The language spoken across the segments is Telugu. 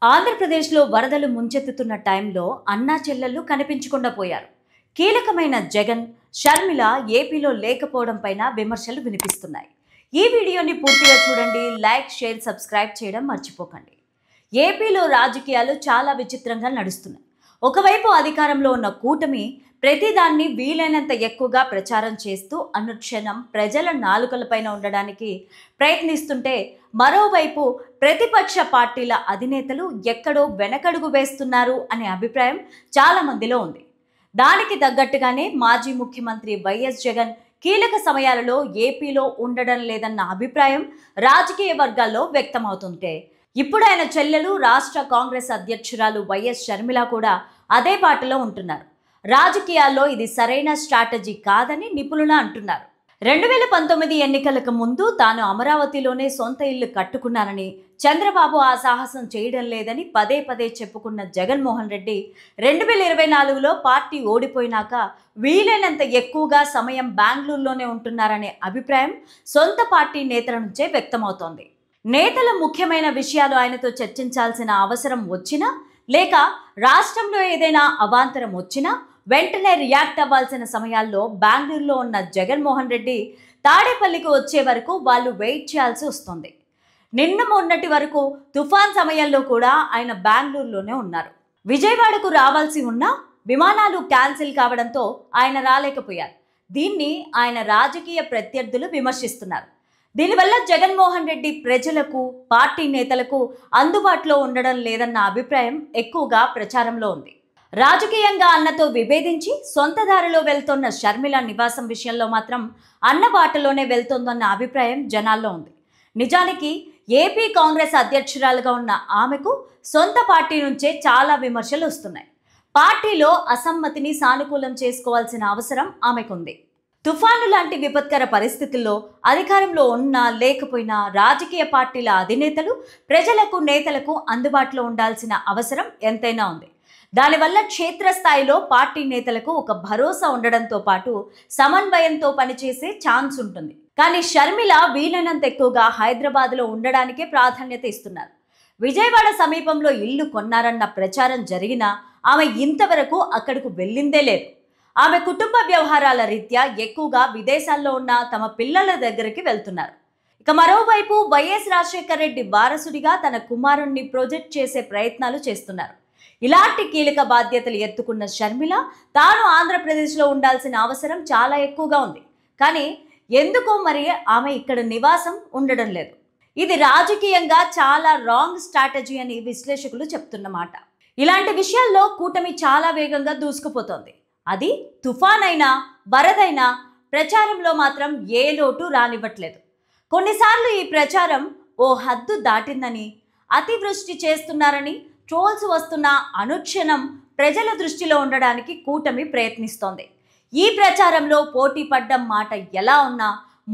ఆంధ్రప్రదేశ్లో వరదలు ముంచెత్తుతున్న టైంలో అన్నా చెల్లెళ్ళు కనిపించకుండా పోయారు. కీలకమైన జగన్, షర్మిల ఏపీలో లేకపోవడం పైన విమర్శలు వినిపిస్తున్నాయి. ఈ వీడియోని పూర్తిగా చూడండి. లైక్, షేర్, సబ్స్క్రైబ్ చేయడం మర్చిపోకండి. ఏపీలో రాజకీయాలు చాలా విచిత్రంగా నడుస్తున్నాయి. ఒకవైపు అధికారంలో ఉన్న కూటమి ప్రతిదాన్ని వీలైనంత ఎక్కువగా ప్రచారం చేస్తూ అనుక్షణం ప్రజల నాలుకలపైన ఉండడానికి ప్రయత్నిస్తుంటే, మరోవైపు ప్రతిపక్ష పార్టీల అధినేతలు ఎక్కడో వెనకడుగు వేస్తున్నారు అనే అభిప్రాయం చాలా మందిలో ఉంది. దానికి తగ్గట్టుగానే మాజీ ముఖ్యమంత్రి వైఎస్ జగన్ కీలక సమయాలలో ఏపీలో ఉండడం లేదన్న అభిప్రాయం రాజకీయ వర్గాల్లో వ్యక్తమవుతుంటే, ఇప్పుడు ఆయన చెల్లెలు రాష్ట్ర కాంగ్రెస్ అధ్యక్షురాలు వైఎస్ షర్మిల కూడా అదే బాటలో ఉంటున్నారు. రాజకీయాల్లో ఇది సరైన స్ట్రాటజీ కాదని నిపుణులు అంటున్నారు. 2019 ఎన్నికలకు ముందు తాను అమరావతిలోనే సొంత ఇల్లు కట్టుకున్నానని, చంద్రబాబు ఆ సాహసం చేయడం లేదని పదే పదే చెప్పుకున్న జగన్మోహన్ రెడ్డి 2024లో పార్టీ ఓడిపోయినాక వీలైనంత ఎక్కువగా సమయం బెంగళూరులోనే ఉంటున్నారనే అభిప్రాయం సొంత పార్టీ నేతల నుంచే వ్యక్తమవుతోంది. నేతల ముఖ్యమైన విషయాలు ఆయనతో చర్చించాల్సిన అవసరం వచ్చినా, లేక రాష్ట్రంలో ఏదైనా అవాంతరం వచ్చినా వెంటనే రియాక్ట్ అవ్వాల్సిన సమయాల్లో బెంగళూరులో ఉన్న జగన్మోహన్ రెడ్డి తాడేపల్లికి వచ్చే వరకు వాళ్ళు వెయిట్ చేయాల్సి వస్తుంది. నిన్న మొన్నటి వరకు తుఫాన్ సమయంలో కూడా ఆయన బెంగళూరులోనే ఉన్నారు. విజయవాడకు రావాల్సి ఉన్నా విమానాలు క్యాన్సిల్ కావడంతో ఆయన రాలేకపోయారు. దీన్ని ఆయన రాజకీయ ప్రత్యర్థులు విమర్శిస్తున్నారు. దీనివల్ల జగన్మోహన్ రెడ్డి ప్రజలకు, పార్టీ నేతలకు అందుబాటులో ఉండడం లేదన్న అభిప్రాయం ఎక్కువగా ప్రచారంలో ఉంది. రాజకీయంగా అన్నతో విభేదించి సొంత దారిలో వెళ్తున్న షర్మిల నివాసం విషయంలో మాత్రం అన్న బాటలోనే వెళ్తోందన్న అభిప్రాయం జనాల్లో ఉంది. నిజానికి ఏపీ కాంగ్రెస్ అధ్యక్షురాలుగా ఉన్న ఆమెకు సొంత పార్టీ నుంచే చాలా విమర్శలు వస్తున్నాయి. పార్టీలో అసమ్మతిని సానుకూలం చేసుకోవాల్సిన అవసరం ఆమెకుంది. తుఫాను లాంటి విపత్కర పరిస్థితుల్లో అధికారంలో ఉన్నా లేకపోయినా రాజకీయ పార్టీల అధినేతలు ప్రజలకు, నేతలకు అందుబాటులో ఉండాల్సిన అవసరం ఎంతైనా ఉంది. దానివల్ల క్షేత్రస్థాయిలో పార్టీ నేతలకు ఒక భరోసా ఉండడంతో పాటు సమన్వయంతో పనిచేసే ఛాన్స్ ఉంటుంది. కానీ షర్మిల వీలైనంత ఎక్కువగా హైదరాబాద్లో ఉండడానికే ప్రాధాన్యత ఇస్తున్నారు. విజయవాడ సమీపంలో ఇల్లు కొన్నారన్న ప్రచారం జరిగినా ఆమె ఇంతవరకు అక్కడకు వెళ్ళిందే లేదు. ఆమె కుటుంబ వ్యవహారాల రీత్యా ఎక్కువగా విదేశాల్లో ఉన్న తమ పిల్లల దగ్గరికి వెళ్తున్నారు. ఇక మరోవైపు వైఎస్ రాజశేఖర రెడ్డి వారసుడిగా తన కుమారుణ్ణి ప్రొజెక్ట్ చేసే ప్రయత్నాలు చేస్తున్నారు. ఇలాంటి కీలక బాధ్యతలు ఎత్తుకున్న షర్మిల తాను ఆంధ్రప్రదేశ్లో ఉండాల్సిన అవసరం చాలా ఎక్కువగా ఉంది. కానీ ఎందుకో మరి ఆమె ఇక్కడ నివాసం ఉండడం లేదు. ఇది రాజకీయంగా చాలా రాంగ్ స్ట్రాటజీ అని విశ్లేషకులు చెప్తున్నమాట. ఇలాంటి విషయాల్లో కూటమి చాలా వేగంగా దూసుకుపోతోంది. అది తుఫాన్ అయినా, వరదైనా ప్రచారంలో మాత్రం ఏ లోటు రానివ్వట్లేదు. కొన్నిసార్లు ఈ ప్రచారం ఓ హద్దు దాటిందని, అతివృష్టి చేస్తున్నారని ట్రోల్స్ వస్తున్న అనుక్షణం ప్రజల దృష్టిలో ఉండడానికి కూటమి ప్రయత్నిస్తోంది. ఈ ప్రచారంలో పోటీ పడ్డం మాట ఎలా ఉన్నా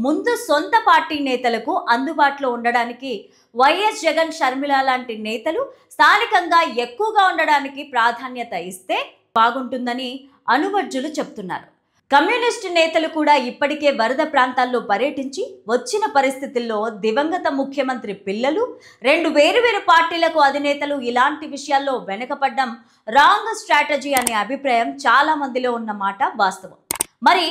ముందు సొంత పార్టీ నేతలకు అందుబాటులో ఉండడానికి వైఎస్ జగన్, షర్మిల లాంటి నేతలు స్థానికంగా ఎక్కువగా ఉండడానికి ప్రాధాన్యత ఇస్తే బాగుంటుందని అనువర్జులు చెప్తున్నారు. కమ్యూనిస్టు నేతలు కూడా ఇప్పటికే వరద ప్రాంతాల్లో పర్యటించి వచ్చిన పరిస్థితుల్లో దివంగత ముఖ్యమంత్రి పిల్లలు, 2 వేరువేరు పార్టీలకు అధినేతలు ఇలాంటి విషయాల్లో వెనకపడ్డం రాంగ్ స్ట్రాటజీ అనే అభిప్రాయం చాలా మందిలో ఉన్నమాట వాస్తవం. మరి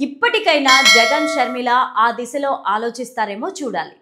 ఇప్పటికైనా జగన్, షర్మిల ఆ దిశలో ఆలోచిస్తారేమో చూడాలి.